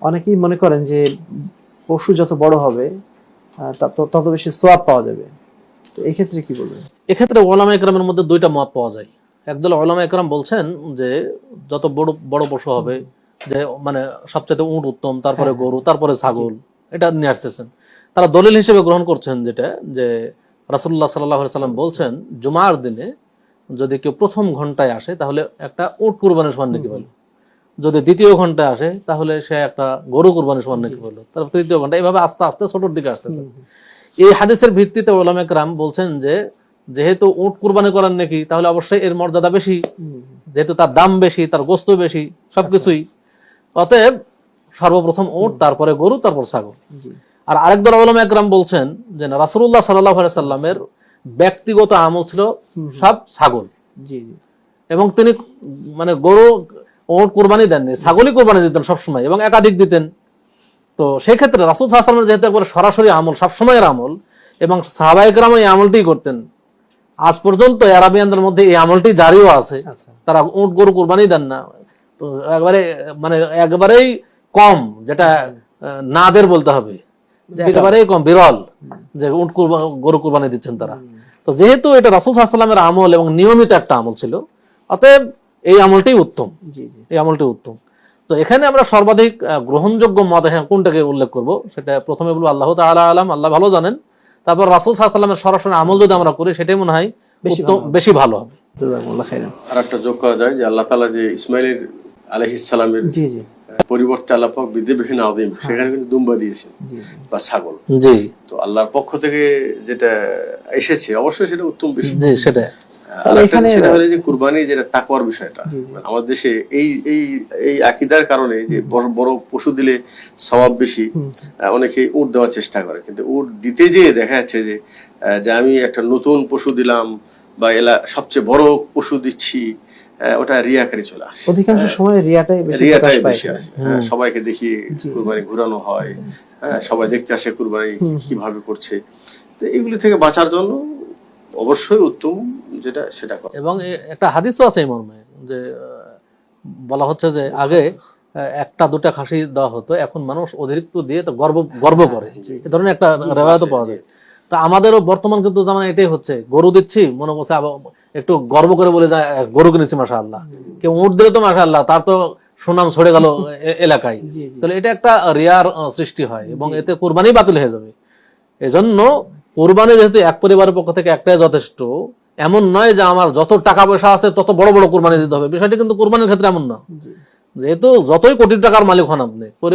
অনেকেই মনে করেন যে পশু যত বড় হবে তত বেশি সওয়াব পাওয়া যাবে, তো এই ক্ষেত্রে কি বলবেন? এক্ষেত্রে ওলামা ইকরামের মধ্যে দুইটা মত পাওয়া যায়। একদল ওলামা ইকরাম বলছেন যে যত বড় বড় পশু হবে, যে মানে সবচেয়ে উট উত্তম, তারপরে গরু, তারপরে ছাগল, এটা নিয়ে আসতেছেন। তারা দলিল হিসেবে গ্রহণ করছেন যেটা, যে রাসূলুল্লাহ সাল্লাল্লাহু আলাইহি সাল্লাম বলছেন জুমার দিনে যদি কেউ প্রথম ঘন্টায় আসে তাহলে একটা উট কুরবানির সমান নেকি পেল, যদি দ্বিতীয় ঘন্টায় আসে তাহলে সে একটা গরু কুরবানির সমান নেকি পেল, তারপর তৃতীয় ঘন্টা, এইভাবে আস্তে আস্তে ছোটর দিকে আসতেছে। এই হাদিসের ভিত্তিতে ওলামা ইকরাম বলছেন যে যেহেতু উট কুরবানি করার নাকি, তাহলে অবশ্যই এর মর্যাদা বেশি, যেহেতু তার দাম বেশি, তার গোস্ত বেশি, সবকিছুই। অতএব সর্বপ্রথম উট, তারপরে গরু, তারপর ছাগল। আর আরেক দল ওলামা ইকরাম বলছেন যে না, রাসূলুল্লাহ সাল্লাল্লাহু আলাইহি সাল্লামের ব্যক্তিগত আমল ছিল সব ছাগল, এবং তিনি মানে গরু উট কুরবানি দেননি, ছাগলই কুরবানি দিতেন সবসময়, এবং একাধিক দিতেন। তো সেই ক্ষেত্রে রাসূল সাল্লাল্লাহু আলাইহি ওয়াসাল্লামের যেহেতু একবার সরাসরি আমল, সবসময়ের আমল, এবং সাহাবায়ে কেরাম এই আমলটি করতেন, আজ পর্যন্ত আরাবিয়ানদের মধ্যে এই আমলটি জারিও আছে, তারা উট গরু কুরবানি দেন না। তো একবারেই কম, যেটা নাদের বলতে হবে, একেবারেই কম, বিরল যে উট গরু কুরবানি দিচ্ছেন তারা। তো যেহেতু এটা রাসূল সাল্লাল্লাহু আলাইহি ওয়াসাল্লামের আমল এবং নিয়মিত একটা আমল ছিল, অতএব এই আমলটি উত্তম, এই আমলটি উত্তম। তো এখানে আমরা সর্বাধিক গ্রহণযোগ্য মত এখানে কোনটাকে উল্লেখ করব, সেটা প্রথমে বলবো আল্লাহ তাআলা আলাম, আল্লাহ ভালো জানেন। তারপর রাসূল সাল্লাল্লাহু আলাইহি ওয়াসাল্লামের সরাসরি আমল যদি আমরা করি, সেটাই মনে হয় বেশি ভালো হবে। আর একটা যোগ করা যায় যে আল্লাহ তাআলা যে ইসমাইল আলাইহিস সালামের পরিবর্তে আল্লাহ পাক বিদ্যাবিহীন আযীম, সেখানে কিন্তু দুম্বা দিয়েছেন বা ছাগল। জি, তো আল্লাহর পক্ষ থেকে যেটা এসেছে অবশ্যই সেটা উত্তম বেশি। জি, সেটা। আর এখানে সেটা হলো যে কুরবানি, যেটা তাকওয়ার বিষয়টা, আমাদের দেশে এই এই এই আকীদার কারণে যে বড় বড় পশু দিলে সওয়াব বেশি, অনেকে উট দেওয়ার চেষ্টা করে, কিন্তু উট দিতে যেয়ে দেখা যাচ্ছে যে আমি একটা নতুন পশু দিলাম বা সবচেয়ে বড় পশু দিচ্ছি, ওটা রিয়াকারি চলে আসে। অধিকাংশ সময় রিয়াটাই বেশি আসে। সবাইকে দেখিয়ে কুরবানি ঘুরানো হয়, সবাই দেখতে আসে কুরবানি কিভাবে করছে। তো এগুলি থেকে বাঁচার জন্য অবশ্যই উত্তম যেটা সেটা করা। এবং একটা হাদিসও আছে এই মর্মে, যে বলা হচ্ছে যে আগে একটা দুটা খাসি দেওয়া হতো, এখন মানুষ অতিরিক্ত দিয়ে তো গর্ব করে, এই ধরনের একটা রেওয়ায়তও পাওয়া যায়। তো আমাদেরও বর্তমান কিন্তু জামানা এটাই হচ্ছে, গরু দিচ্ছি মনে করছে একটু গর্ব করে বলে যায় গরু কিনেছি মাশাআল্লাহ, কেউ উট দিলে তো মাশাআল্লাহ, তার তো সুনাম ছড়ে গেল এলাকায়। তাহলে এটা একটা রিয়ার সৃষ্টি হয়, এবং এতে কুরবানি বাতিল হয়ে যাবে। এজন্য কুরবানি যেহেতু এক পরিবারের পক্ষ থেকে একটাই যথেষ্ট, এমন নয় যে আমার যত টাকা পয়সা আছে তত বড় বড় কুরবানি দিতে হবে, বিষয়টি কিন্তু কুরবানির ক্ষেত্রে এমন না। যেহেতু যতই কোটি টাকার মালিক হন আপনি,